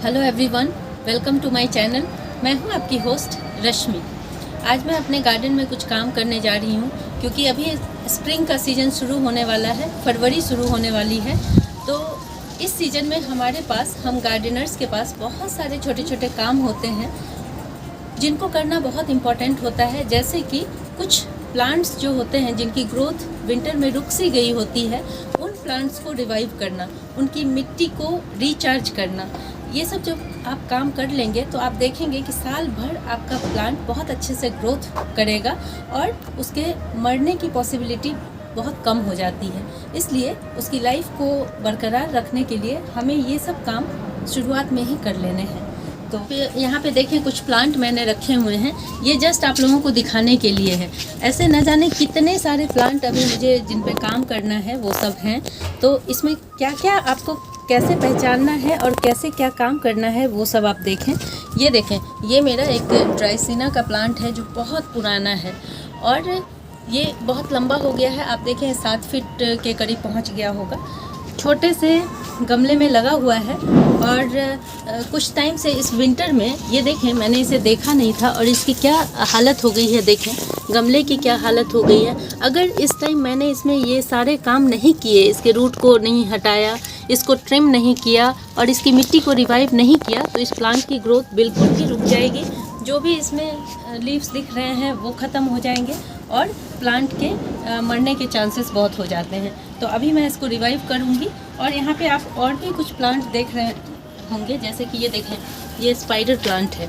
Hello everyone, welcome to my channel. मैं हूं आपकी होस्ट रश्मि। आज मैं अपने गार्डन में कुछ काम करने जा रही हूं क्योंकि अभी स्प्रिंग का सीज़न शुरू होने वाला है, फरवरी शुरू होने वाली है। तो इस सीज़न में हमारे पास, हम गार्डनर्स के पास बहुत सारे छोटे छोटे काम होते हैं जिनको करना बहुत इम्पॉर्टेंट होता है। जैसे कि कुछ प्लांट्स जो होते हैं जिनकी ग्रोथ विंटर में रुक सी गई होती है, उन प्लांट्स को रिवाइव करना, उनकी मिट्टी को रिचार्ज करना, ये सब जब आप काम कर लेंगे तो आप देखेंगे कि साल भर आपका प्लांट बहुत अच्छे से ग्रोथ करेगा और उसके मरने की पॉसिबिलिटी बहुत कम हो जाती है। इसलिए उसकी लाइफ को बरकरार रखने के लिए हमें ये सब काम शुरुआत में ही कर लेने हैं। तो यहाँ पे देखें, कुछ प्लांट मैंने रखे हुए हैं। ये जस्ट आप लोगों को दिखाने के लिए है। ऐसे न जाने कितने सारे प्लांट अभी मुझे जिन पे काम करना है वो सब हैं। तो इसमें क्या क्या आपको कैसे पहचानना है और कैसे क्या काम करना है वो सब आप देखें। ये देखें, ये मेरा एक ड्राइसिना का प्लांट है जो बहुत पुराना है और ये बहुत लंबा हो गया है। आप देखें 7 फीट के करीब पहुंच गया होगा। छोटे से गमले में लगा हुआ है और कुछ टाइम से इस विंटर में, ये देखें, मैंने इसे देखा नहीं था और इसकी क्या हालत हो गई है। देखें गमले की क्या हालत हो गई है। अगर इस टाइम मैंने इसमें ये सारे काम नहीं किए, इसके रूट को नहीं हटाया, इसको ट्रिम नहीं किया और इसकी मिट्टी को रिवाइव नहीं किया, तो इस प्लांट की ग्रोथ बिल्कुल ही रुक जाएगी। जो भी इसमें लीव्स दिख रहे हैं वो ख़त्म हो जाएंगे और प्लांट के मरने के चांसेस बहुत हो जाते हैं। तो अभी मैं इसको रिवाइव करूँगी। और यहाँ पे आप और भी कुछ प्लांट देख रहे होंगे, जैसे कि ये देखें, ये स्पाइडर प्लांट है।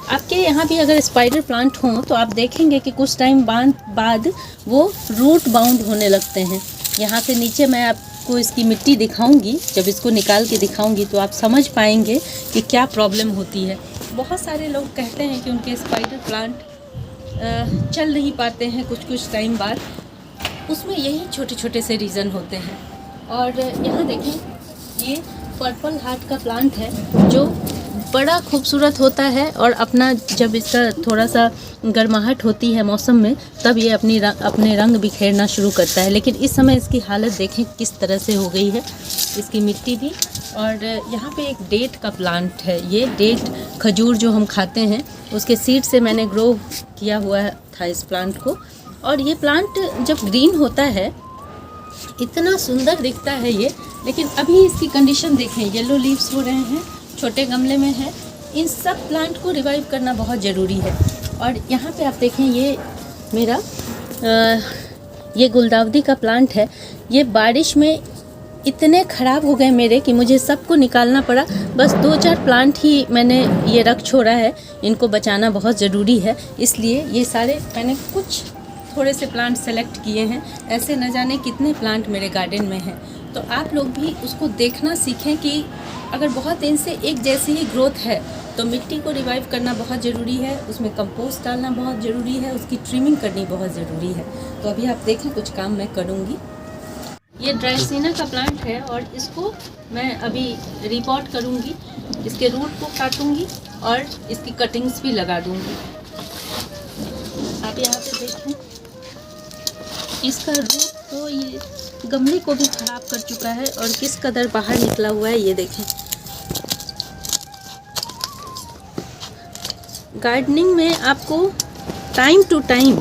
आपके यहाँ भी अगर स्पाइडर प्लांट हों तो आप देखेंगे कि कुछ टाइम बाद वो रूट बाउंड होने लगते हैं। यहाँ से नीचे मैं आपको इसकी मिट्टी दिखाऊंगी। जब इसको निकाल के दिखाऊंगी तो आप समझ पाएंगे कि क्या प्रॉब्लम होती है। बहुत सारे लोग कहते हैं कि उनके स्पाइडर प्लांट चल नहीं पाते हैं कुछ टाइम बाद। उसमें यही छोटे छोटे से रीज़न होते हैं। और यहाँ देखें, ये पर्पल हार्ट का प्लांट है जो बड़ा खूबसूरत होता है और अपना, जब इसका थोड़ा सा गर्माहट होती है मौसम में, तब ये अपने रंग बिखेरना शुरू करता है। लेकिन इस समय इसकी हालत देखें किस तरह से हो गई है, इसकी मिट्टी भी। और यहाँ पे एक डेट का प्लांट है। ये डेट खजूर जो हम खाते हैं उसके सीड से मैंने ग्रो किया हुआ था इस प्लांट को। और ये प्लांट जब ग्रीन होता है इतना सुंदर दिखता है ये। लेकिन अभी इसकी कंडीशन देखें, येलो लीव्स हो रहे हैं, छोटे गमले में है। इन सब प्लांट को रिवाइव करना बहुत ज़रूरी है। और यहाँ पे आप देखें, ये मेरा ये गुलदाउदी का प्लांट है। ये बारिश में इतने ख़राब हो गए मेरे कि मुझे सबको निकालना पड़ा। बस 2-4 प्लांट ही मैंने ये रख छोड़ा है। इनको बचाना बहुत ज़रूरी है, इसलिए ये सारे मैंने कुछ थोड़े से प्लांट सेलेक्ट किए हैं। ऐसे न जाने कितने प्लांट मेरे गार्डन में हैं। तो आप लोग भी उसको देखना सीखें कि अगर बहुत दिन से एक जैसी ही ग्रोथ है तो मिट्टी को रिवाइव करना बहुत ज़रूरी है, उसमें कंपोस्ट डालना बहुत ज़रूरी है, उसकी ट्रिमिंग करनी बहुत ज़रूरी है। तो अभी आप देखें कुछ काम मैं करूँगी। ये ड्राइसिना का प्लांट है और इसको मैं अभी रिपॉट करूँगी। इसके रूट को काटूँगी और इसकी कटिंग्स भी लगा दूँगी। आप यहाँ पे देखें, इसका रूट तो ये गमले को भी ख़राब कर चुका है और किस कदर बाहर निकला हुआ है, ये देखें। गार्डनिंग में आपको टाइम टू टाइम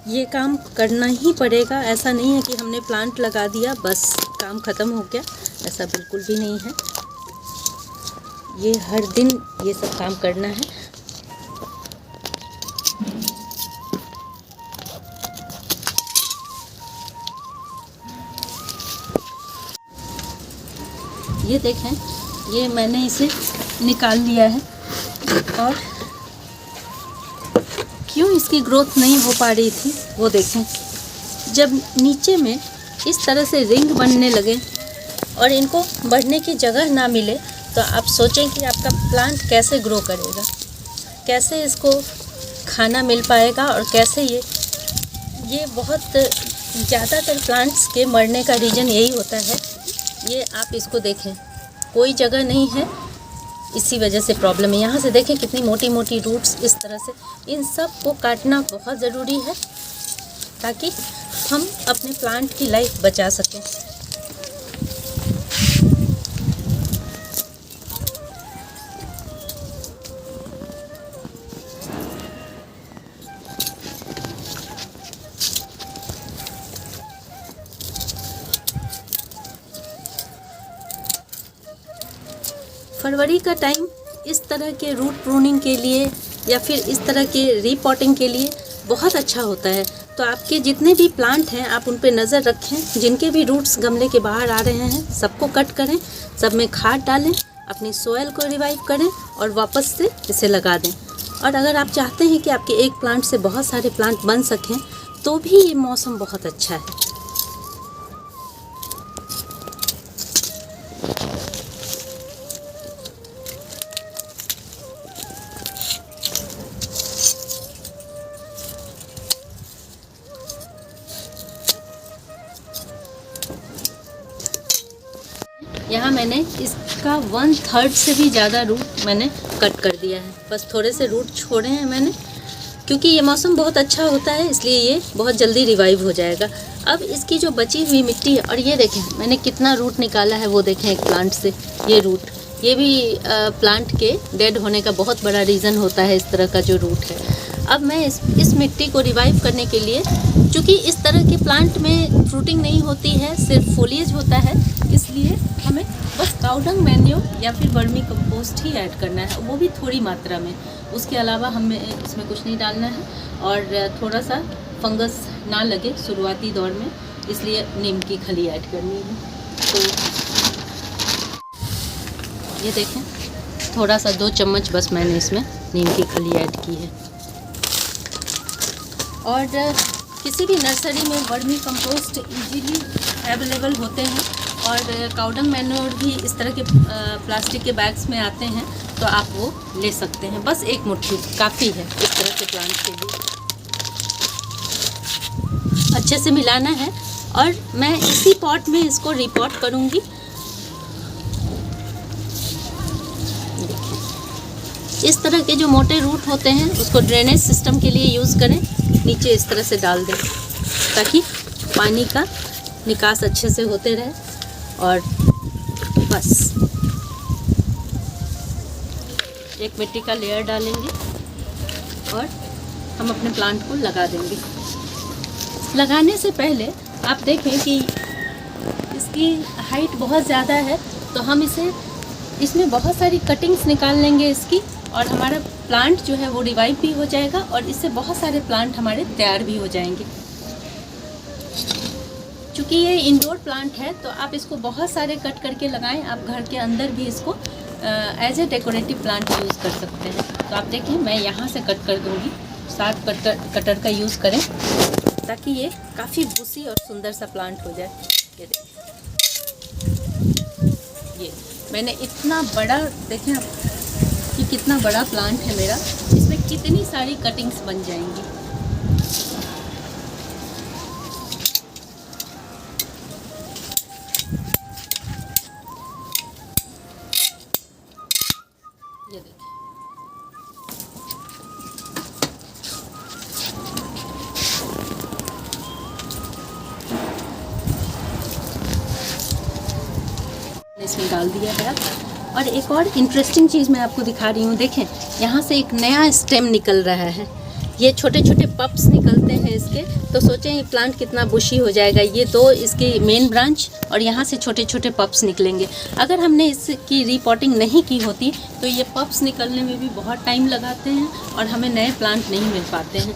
ये काम करना ही पड़ेगा। ऐसा नहीं है कि हमने प्लांट लगा दिया बस काम ख़त्म हो गया, ऐसा बिल्कुल भी नहीं है। ये हर दिन ये सब काम करना है। ये देखें, ये मैंने इसे निकाल लिया है और क्यों इसकी ग्रोथ नहीं हो पा रही थी वो देखें। जब नीचे में इस तरह से रिंग बनने लगे और इनको बढ़ने की जगह ना मिले तो आप सोचें कि आपका प्लांट कैसे ग्रो करेगा, कैसे इसको खाना मिल पाएगा और कैसे ये बहुत ज़्यादातर प्लांट्स के मरने का रीज़न यही होता है। ये आप इसको देखें, कोई जगह नहीं है, इसी वजह से प्रॉब्लम है। यहाँ से देखें कितनी मोटी मोटी रूट्स इस तरह से। इन सब को काटना बहुत ज़रूरी है ताकि हम अपने प्लांट की लाइफ बचा सकें। फरवरी का टाइम इस तरह के रूट प्रूनिंग के लिए या फिर इस तरह के रीपॉटिंग के लिए बहुत अच्छा होता है। तो आपके जितने भी प्लांट हैं आप उन पे नज़र रखें, जिनके भी रूट्स गमले के बाहर आ रहे हैं सबको कट करें, सब में खाद डालें, अपनी सोयल को रिवाइव करें और वापस से इसे लगा दें। और अगर आप चाहते हैं कि आपके एक प्लांट से बहुत सारे प्लांट बन सकें तो भी ये मौसम बहुत अच्छा है। यहाँ मैंने इसका 1/3 से भी ज़्यादा रूट मैंने कट कर दिया है। बस थोड़े से रूट छोड़े हैं मैंने, क्योंकि ये मौसम बहुत अच्छा होता है इसलिए ये बहुत जल्दी रिवाइव हो जाएगा। अब इसकी जो बची हुई मिट्टी है, और ये देखें मैंने कितना रूट निकाला है, वो देखें एक प्लांट से ये रूट, ये भी प्लांट के डेड होने का बहुत बड़ा रीज़न होता है इस तरह का जो रूट है। अब मैं इस मिट्टी को रिवाइव करने के लिए, क्योंकि इस तरह के प्लांट में फ्रूटिंग नहीं होती है, सिर्फ फोलिएज होता है, इसलिए हमें बस काउडंग मैन्योर या फिर वर्मी कंपोस्ट ही ऐड करना है, वो भी थोड़ी मात्रा में। उसके अलावा हमें इसमें कुछ नहीं डालना है। और थोड़ा सा फंगस ना लगे शुरुआती दौर में, इसलिए नीम की खली ऐड करनी है। तो ये देखें थोड़ा सा 2 चम्मच बस मैंने इसमें नीम की खली ऐड की है। और किसी भी नर्सरी में वर्मी कंपोस्ट इजीली अवेलेबल होते हैं, और काउडंग मैन्योर भी इस तरह के प्लास्टिक के बैग्स में आते हैं, तो आप वो ले सकते हैं। बस 1 मुट्ठी काफ़ी है इस तरह के प्लांट के लिए। अच्छे से मिलाना है और मैं इसी पॉट में इसको रिपॉट करूँगी। इस तरह के जो मोटे रूट होते हैं उसको ड्रेनेज सिस्टम के लिए यूज़ करें, नीचे इस तरह से डाल दें ताकि पानी का निकास अच्छे से होते रहे। और बस एक मिट्टी का लेयर डालेंगे और हम अपने प्लांट को लगा देंगे। लगाने से पहले आप देखें कि इसकी हाइट बहुत ज़्यादा है, तो हम इसमें बहुत सारी कटिंग्स निकाल लेंगे इसकी, और हमारा प्लांट जो है वो रिवाइव भी हो जाएगा और इससे बहुत सारे प्लांट हमारे तैयार भी हो जाएंगे। चूँकि ये इंडोर प्लांट है तो आप इसको बहुत सारे कट करके लगाएं। आप घर के अंदर भी इसको as a decorative plant use कर सकते हैं। तो आप देखिए मैं यहाँ से कट कर दूँगी, 7 कटर का यूज़ करें ताकि ये काफ़ी बुशी और सुंदर सा प्लांट हो जाए। ये देखिए, ये मैंने इतना बड़ा, देखें आप कि कितना बड़ा प्लांट है मेरा, इसमें कितनी सारी कटिंग्स बन जाएंगी। ये देखिए इसमें डाल दिया है। और एक और इंटरेस्टिंग चीज़ मैं आपको दिखा रही हूँ, देखें यहाँ से एक नया स्टेम निकल रहा है। ये छोटे छोटे पप्स निकलते हैं इसके, तो सोचें ये प्लांट कितना बुशी हो जाएगा। ये 2 इसकी मेन ब्रांच और यहाँ से छोटे छोटे पप्स निकलेंगे। अगर हमने इसकी रीपॉटिंग नहीं की होती तो ये पप्स निकलने में भी बहुत टाइम लगाते हैं और हमें नए प्लांट नहीं मिल पाते हैं।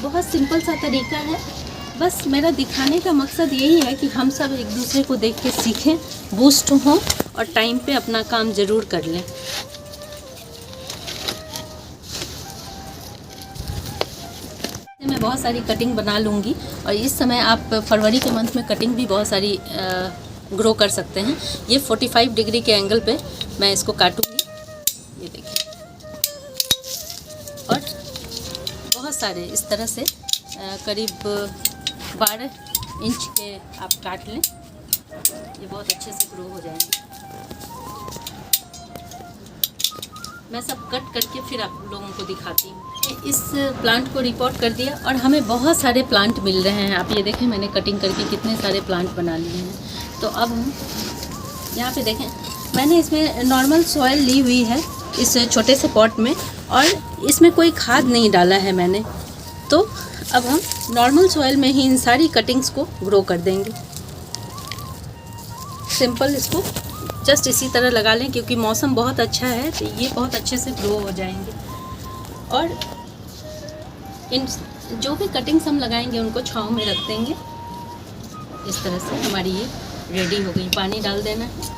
बहुत सिंपल सा तरीका है, बस मेरा दिखाने का मकसद यही है कि हम सब एक दूसरे को देख के सीखें, बूस्ट हों और टाइम पे अपना काम ज़रूर कर लें। मैं बहुत सारी कटिंग बना लूँगी, और इस समय आप फरवरी के मंथ में कटिंग भी बहुत सारी ग्रो कर सकते हैं। ये 45 डिग्री के एंगल पे मैं इसको काटूँगी, ये देखिए। और बहुत सारे इस तरह से करीब 12 इंच के आप काट लें, ये बहुत अच्छे से ग्रो हो जाएंगे। मैं सब कट करके फिर आप लोगों को दिखाती हूँ। इस प्लांट को रिपोर्ट कर दिया और हमें बहुत सारे प्लांट मिल रहे हैं। आप ये देखें मैंने कटिंग करके कितने सारे प्लांट बना लिए हैं। तो अब हम यहाँ पे देखें, मैंने इसमें नॉर्मल सॉइल ली हुई है इस छोटे से पॉट में, और इसमें कोई खाद नहीं डाला है मैंने। तो अब हम नॉर्मल सॉइल में ही इन सारी कटिंग्स को ग्रो कर देंगे। सिंपल इसको जस्ट इसी तरह लगा लें, क्योंकि मौसम बहुत अच्छा है तो ये बहुत अच्छे से ग्रो हो जाएंगे। और इन जो भी कटिंग्स हम लगाएंगे उनको छांव में रख देंगे। इस तरह से हमारी ये रेडी हो गई। पानी डाल देना है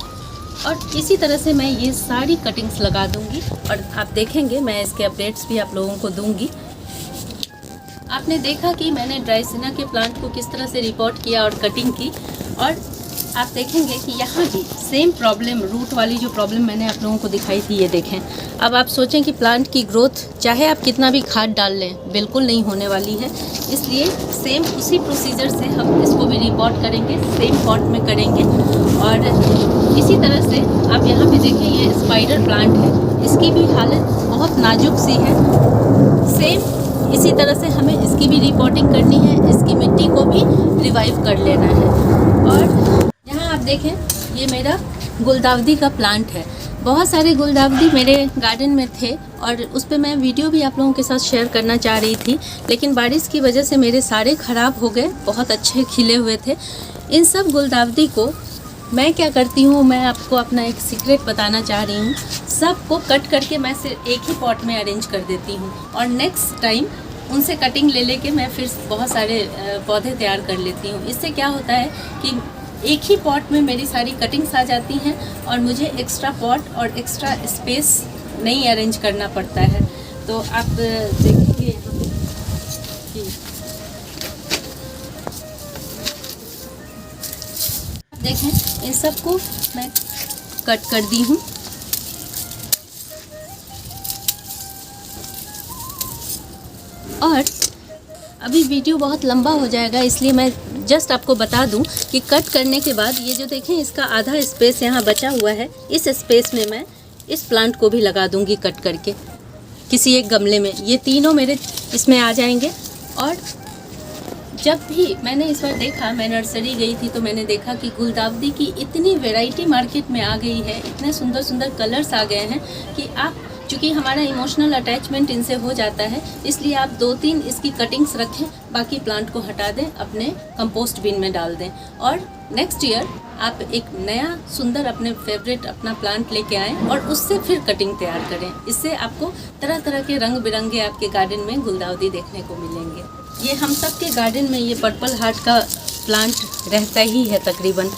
और इसी तरह से मैं ये सारी कटिंग्स लगा दूंगी और आप देखेंगे मैं इसके अपडेट्स भी आप लोगों को दूंगी। आपने देखा कि मैंने ड्राइसिना के प्लांट को किस तरह से रिपोर्ट किया और कटिंग की, और आप देखेंगे कि यहाँ भी सेम प्रॉब्लम, रूट वाली जो प्रॉब्लम मैंने आप लोगों को दिखाई थी, ये देखें। अब आप सोचें कि प्लांट की ग्रोथ चाहे आप कितना भी खाद डाल लें बिल्कुल नहीं होने वाली है। इसलिए सेम उसी प्रोसीजर से हम इसको भी रिपोर्ट करेंगे, सेम पॉट में करेंगे। और इसी तरह से आप यहाँ पे देखें, ये स्पाइडर प्लांट है, इसकी भी हालत बहुत नाजुक सी है। सेम इसी तरह से हमें इसकी भी रिपोर्टिंग करनी है, इसकी मिट्टी को भी रिवाइव कर लेना है। और यहाँ आप देखें, ये मेरा गुलदाउदी का प्लांट है। बहुत सारे गुलदाउदी मेरे गार्डन में थे और उस पर मैं वीडियो भी आप लोगों के साथ शेयर करना चाह रही थी, लेकिन बारिश की वजह से मेरे सारे ख़राब हो गए। बहुत अच्छे खिले हुए थे। इन सब गुलदाउदी को मैं क्या करती हूँ, मैं आपको अपना एक सीक्रेट बताना चाह रही हूँ। सबको कट करके मैं सिर्फ एक ही पॉट में अरेंज कर देती हूँ और नेक्स्ट टाइम उनसे कटिंग ले लेके मैं फिर बहुत सारे पौधे तैयार कर लेती हूँ। इससे क्या होता है कि एक ही पॉट में मेरी सारी कटिंग्स आ जाती हैं और मुझे एक्स्ट्रा पॉट और एक्स्ट्रा स्पेस नहीं अरेंज करना पड़ता है। तो आप देखेंगे यहाँ पे देखें, इन सबको मैं कट कर दी हूँ। और अभी वीडियो बहुत लंबा हो जाएगा, इसलिए मैं जस्ट आपको बता दूं कि कट करने के बाद ये जो देखें, इसका आधा स्पेस यहाँ बचा हुआ है। इस स्पेस में मैं इस प्लांट को भी लगा दूंगी कट करके किसी एक गमले में। ये तीनों मेरे इसमें आ जाएंगे। और जब भी मैंने इस बार देखा, मैं नर्सरी गई थी तो मैंने देखा कि गुलदाउदी की इतनी वैरायटी मार्केट में आ गई है, इतने सुंदर सुंदर कलर्स आ गए हैं कि आप, चूँकि हमारा इमोशनल अटैचमेंट इनसे हो जाता है, इसलिए आप 2-3 इसकी कटिंग्स रखें, बाकी प्लांट को हटा दें, अपने कंपोस्ट बिन में डाल दें। और नेक्स्ट ईयर आप एक नया सुंदर अपने फेवरेट अपना प्लांट लेके आएँ और उससे फिर कटिंग तैयार करें। इससे आपको तरह तरह के रंग बिरंगे आपके गार्डन में गुलदाउदी देखने को मिलेंगे। ये हम सब के गार्डन में ये पर्पल हार्ट का प्लांट रहता ही है तकरीबन।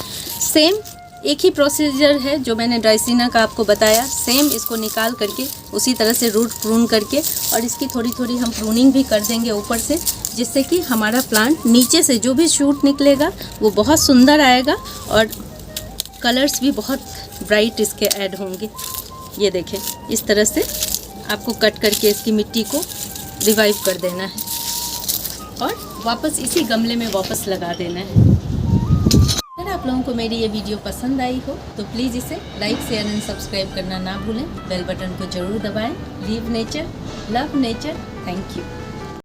सेम एक ही प्रोसीजर है जो मैंने ड्राइसिना का आपको बताया। सेम इसको निकाल करके उसी तरह से रूट प्रून करके और इसकी थोड़ी थोड़ी हम प्रूनिंग भी कर देंगे ऊपर से, जिससे कि हमारा प्लांट नीचे से जो भी शूट निकलेगा वो बहुत सुंदर आएगा और कलर्स भी बहुत ब्राइट इसके ऐड होंगे। ये देखें, इस तरह से आपको कट करके इसकी मिट्टी को रिवाइव कर देना है और वापस इसी गमले में वापस लगा देना है। अगर आप लोगों को मेरी ये वीडियो पसंद आई हो तो प्लीज़ इसे लाइक, शेयर एंड सब्सक्राइब करना ना भूलें। बेल बटन को ज़रूर दबाएं। Leave nature, love nature. Thank you.